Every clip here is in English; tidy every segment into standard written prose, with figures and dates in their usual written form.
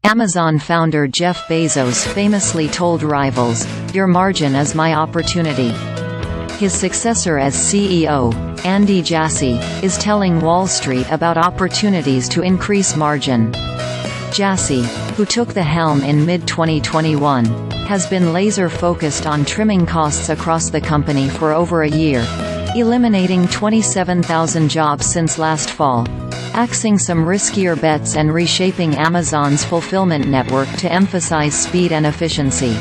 Amazon founder Jeff Bezos famously told rivals, "Your margin is my opportunity." His successor as CEO, Andy Jassy, is telling Wall Street about opportunities to increase margin. Jassy, who took the helm in mid-2021, has been laser-focused on trimming costs across the company for over a year, eliminating 27,000 jobs since last fall, axing some riskier bets and reshaping Amazon's fulfillment network to emphasize speed and efficiency.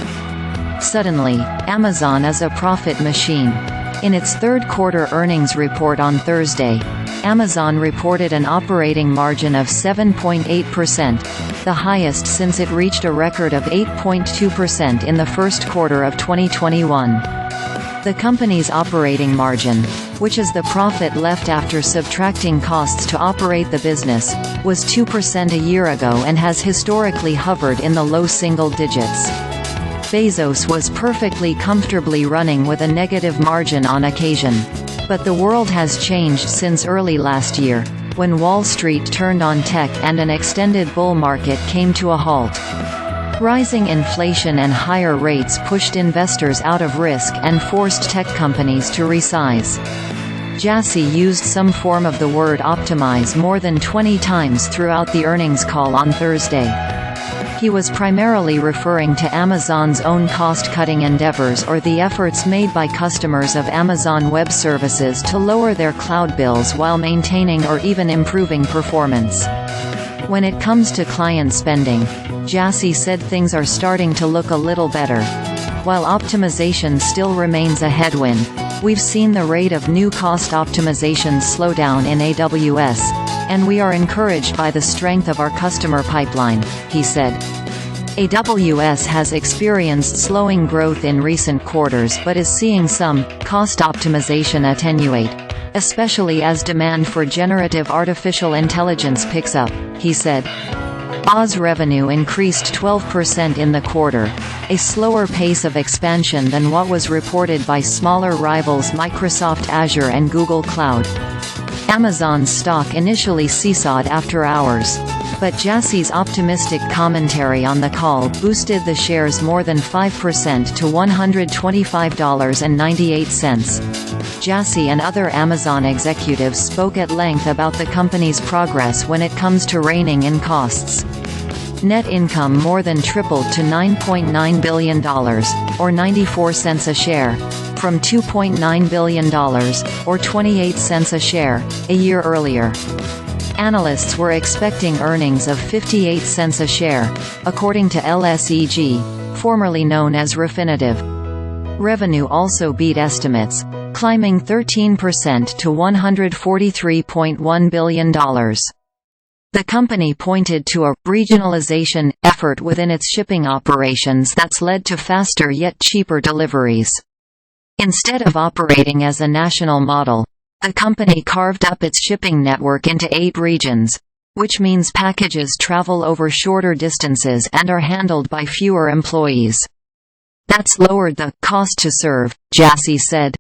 Suddenly, Amazon is a profit machine. In its third-quarter earnings report on Thursday, Amazon reported an operating margin of 7.8%, the highest since it reached a record of 8.2% in the first quarter of 2021. The company's operating margin, which is the profit left after subtracting costs to operate the business, was 2% a year ago and has historically hovered in the low single digits. Bezos was perfectly comfortably running with a negative margin on occasion. But the world has changed since early last year, when Wall Street turned on tech and an extended bull market came to a halt. Rising inflation and higher rates pushed investors out of risk and forced tech companies to resize. Jassy used some form of the word optimize more than 20 times throughout the earnings call on Thursday. He was primarily referring to Amazon's own cost-cutting endeavors or the efforts made by customers of Amazon Web Services to lower their cloud bills while maintaining or even improving performance. When it comes to client spending, Jassy said things are starting to look a little better. While optimization still remains a headwind, we've seen the rate of new cost optimizations slow down in AWS, and we are encouraged by the strength of our customer pipeline, he said. AWS has experienced slowing growth in recent quarters but is seeing some cost optimization attenuate, especially as demand for generative artificial intelligence picks up, he said. Oz revenue increased 12% in the quarter, a slower pace of expansion than what was reported by smaller rivals Microsoft Azure and Google Cloud. Amazon's stock initially seesawed after hours, but Jassy's optimistic commentary on the call boosted the shares more than 5% to $125.98. Jassy and other Amazon executives spoke at length about the company's progress when it comes to reining in costs. Net income more than tripled to $9.9 billion, or 94 cents a share, from $2.9 billion, or 28 cents a share, a year earlier. Analysts were expecting earnings of 58 cents a share, according to LSEG, formerly known as Refinitiv. Revenue also beat estimates, climbing 13% to $143.1 billion. The company pointed to a regionalization effort within its shipping operations that's led to faster yet cheaper deliveries. Instead of operating as a national model, the company carved up its shipping network into 8 regions, which means packages travel over shorter distances and are handled by fewer employees. That's lowered the cost to serve, Jassy said.